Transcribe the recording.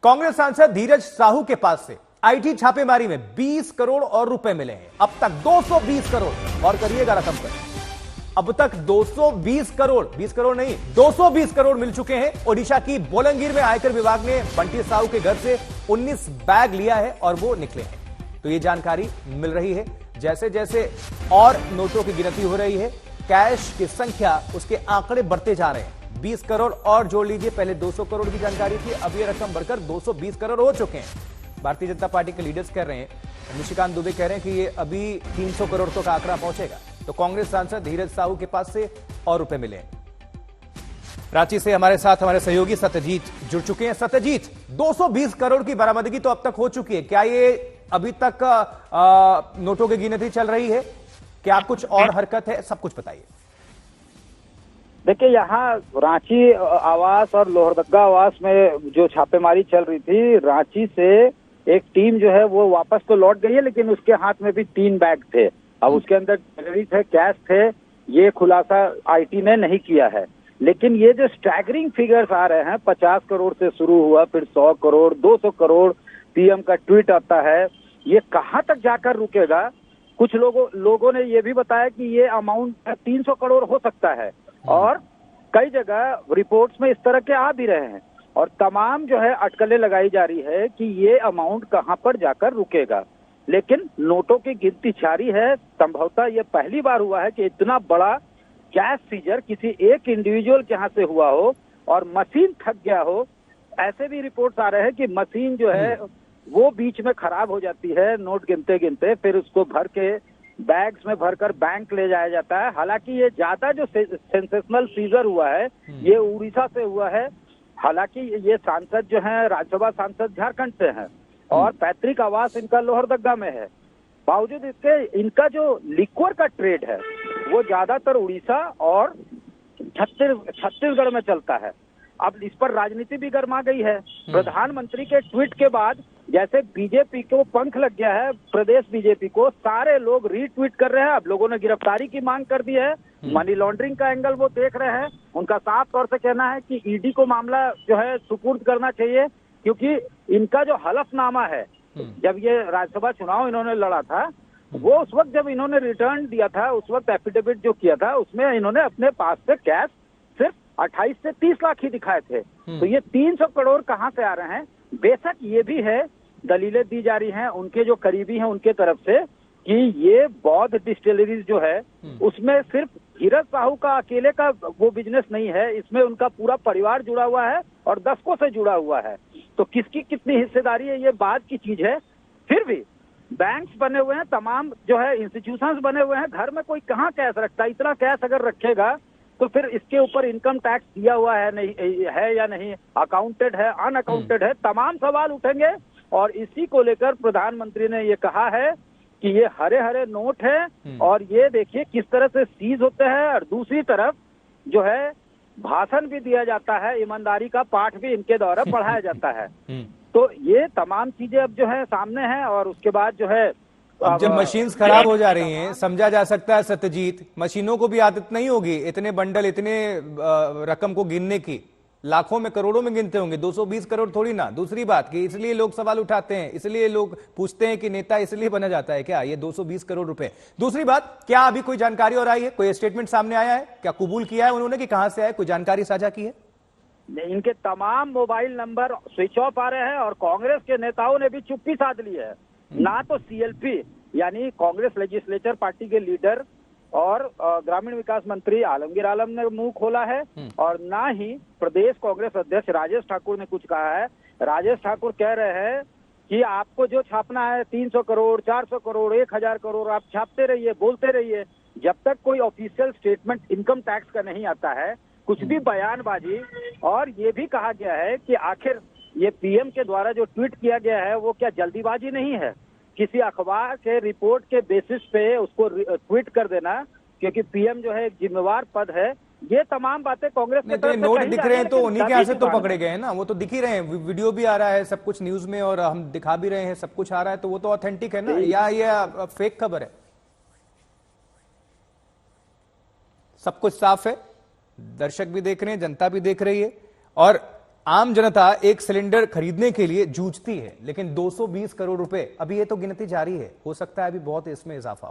कांग्रेस सांसद धीरज साहू के पास से आईटी छापेमारी में 20 करोड़ और रुपए मिले हैं। अब तक 220 करोड़ और करिएगा रकम पर, अब तक 220 करोड़, 20 करोड़ नहीं 220 करोड़ मिल चुके हैं। ओडिशा की बोलंगीर में आयकर विभाग ने बंटी साहू के घर से 19 बैग लिया है और वो निकले हैं। तो ये जानकारी मिल रही है। जैसे जैसे और नोटों की गिनती हो रही है, कैश की संख्या, उसके आंकड़े बढ़ते जा रहे हैं। 20 करोड़ और जोड़ लीजिए, पहले 200 करोड़ की जानकारी थी, अब यह रकम बढ़कर 220 करोड़ हो चुके हैं। भारतीय जनता पार्टी के लीडर्स कह रहे हैं, निशिकांत दुबे कह रहे हैं कि ये अभी 300 करोड़ तक का आंकड़ा पहुंचेगा। तो कांग्रेस सांसद धीरज साहू के पास से और रुपए मिले हैं। रांची से हमारे साथ हमारे सहयोगी सत्यजीत जुड़ चुके हैं। सत्यजीत, 220 करोड़ की बरामदगी तो अब तक हो चुकी है, क्या ये अभी तक नोटों की गिनती चल रही है, क्या कुछ और हरकत है, सब कुछ बताइए। देखिए, यहाँ रांची आवास और लोहरदगा आवास में जो छापेमारी चल रही थी, रांची से एक टीम जो है वो वापस तो लौट गई है, लेकिन उसके हाथ में भी 3 बैग थे। अब उसके अंदर ज्वेलरी थे, कैश थे। ये खुलासा आईटी ने नहीं किया है, लेकिन ये जो स्टैगरिंग फिगर्स आ रहे हैं, 50 करोड़ से शुरू हुआ, फिर 100 करोड़, 200 करोड़, पीएम का ट्वीट आता है, ये कहाँ तक जाकर रुकेगा। कुछ लोगों ने ये भी बताया कि ये अमाउंट 300 करोड़ हो सकता है, और कई जगह रिपोर्ट्स में इस तरह के आ भी रहे हैं, और तमाम जो है अटकलें लगाई जा रही है कि ये अमाउंट कहां पर जाकर रुकेगा। लेकिन नोटों की गिनती जारी है। संभवतः ये पहली बार हुआ है कि इतना बड़ा कैश सीजर किसी एक इंडिविजुअल के यहाँ से हुआ हो और मशीन थक गया हो। ऐसे भी रिपोर्ट्स आ रहे हैं कि मशीन जो है वो बीच में खराब हो जाती है, नोट गिनते गिनते, फिर उसको भर के बैग्स में भरकर बैंक ले जाया जाता है। हालांकि ये ज्यादा जो सेंसेशनल सीजर हुआ है ये उड़ीसा से हुआ है। हालांकि ये सांसद जो हैं, राज्यसभा सांसद झारखंड से हैं और पैतृक आवास इनका लोहरदगा में है। बावजूद इसके इनका जो लिक्वर का ट्रेड है वो ज्यादातर उड़ीसा और छत्तीसगढ़ में चलता है। अब इस पर राजनीति भी गर्मा गई है। प्रधानमंत्री के ट्वीट के बाद जैसे बीजेपी को पंख लग गया है, प्रदेश बीजेपी को, सारे लोग रीट्वीट कर रहे हैं। अब लोगों ने गिरफ्तारी की मांग कर दी है, मनी लॉन्ड्रिंग का एंगल वो देख रहे हैं। उनका साफ तौर से कहना है कि ईडी को मामला जो है सुपुर्द करना चाहिए, क्योंकि इनका जो हलफनामा है, जब ये राज्यसभा चुनाव इन्होंने लड़ा था, वो उस वक्त जब इन्होंने रिटर्न दिया था, उस वक्त एफिडेविट जो किया था, उसमें इन्होंने अपने पास से कैश सिर्फ 28 से 30 लाख ही दिखाए थे। तो ये 300 करोड़ कहाँ से आ रहे हैं? बेशक ये भी है, दलीलें दी जा रही हैं उनके जो करीबी हैं उनके तरफ से, कि ये बौद्ध डिस्टिलरीज जो है उसमें सिर्फ धीरज साहू का अकेले का वो बिजनेस नहीं है, इसमें उनका पूरा परिवार जुड़ा हुआ है और दशकों से जुड़ा हुआ है। तो किसकी कितनी हिस्सेदारी है ये बात की चीज है। फिर भी बैंक्स बने हुए हैं, तमाम जो है इंस्टीट्यूशंस बने हुए हैं, घर में कोई कहाँ कैश रखता है? इतना कैश अगर रखेगा तो फिर इसके ऊपर इनकम टैक्स दिया हुआ है नहीं है या नहीं, अकाउंटेड है, अनअकाउंटेड है, तमाम सवाल उठेंगे। और इसी को लेकर प्रधानमंत्री ने ये कहा है कि ये हरे हरे नोट है और ये देखिए किस तरह से सीज होते हैं, और दूसरी तरफ जो है भाषण भी दिया जाता है, ईमानदारी का पाठ भी इनके द्वारा पढ़ाया जाता है। तो ये तमाम चीजें अब जो है सामने हैं। और उसके बाद जो है अब जब मशीन्स खराब हो जा रही हैं, समझा जा सकता है सत्यजीत, मशीनों को भी आदत नहीं होगी इतने बंडल, इतने रकम को गिनने की, लाखों में करोड़ों में गिनते होंगे, 220 करोड़ थोड़ी ना। दूसरी बात कि इसलिए लोग सवाल उठाते हैं, इसलिए लोग पूछते हैं कि नेता इसलिए बना जाता है क्या ये 220 करोड़ रुपए? दूसरी बात, क्या अभी कोई जानकारी और आई है, कोई स्टेटमेंट सामने आया है, क्या कबूल किया है उन्होंने कि कहां से आया, कोई जानकारी साझा की है? इनके तमाम मोबाइल नंबर स्विच ऑफ आ रहे हैं और कांग्रेस के नेताओं ने भी चुप्पी साध ली है। ना तो सीएलपी यानी कांग्रेस लेजिस्लेचर पार्टी के लीडर और ग्रामीण विकास मंत्री आलमगीर आलम ने मुंह खोला है, और ना ही प्रदेश कांग्रेस अध्यक्ष राजेश ठाकुर ने कुछ कहा है। राजेश ठाकुर कह रहे हैं कि आपको जो छापना है 300 करोड़, 400 करोड़, 1000 करोड़, आप छापते रहिए, बोलते रहिए। जब तक कोई ऑफिशियल स्टेटमेंट इनकम टैक्स का नहीं आता है, कुछ भी बयानबाजी। और ये भी कहा गया है कि आखिर ये पीएम के द्वारा जो ट्वीट किया गया है वो क्या जल्दीबाजी नहीं है, किसी अखबार के रिपोर्ट के बेसिस पे उसको ट्वीट कर देना, क्योंकि पीएम जो है एक जिम्मेवार पद है। ये तमाम बातें कांग्रेस के तरफ से नोट दिख रहे हैं तो उन्हीं के यहाँ से तो पकड़े गए हैं ना, वो तो दिख ही रहे हैं, वीडियो भी आ रहा है, सब कुछ न्यूज में, और हम दिखा भी रहे हैं, सब कुछ आ रहा है, तो वो तो ऑथेंटिक है ना, या ये फेक खबर है? सब कुछ साफ है, दर्शक भी देख रहे हैं, जनता भी देख रही है। और आम जनता एक सिलेंडर खरीदने के लिए जूझती है, लेकिन 220 करोड़ रुपए अभी ये तो गिनती जारी है, हो सकता है अभी बहुत इसमें इजाफा हो।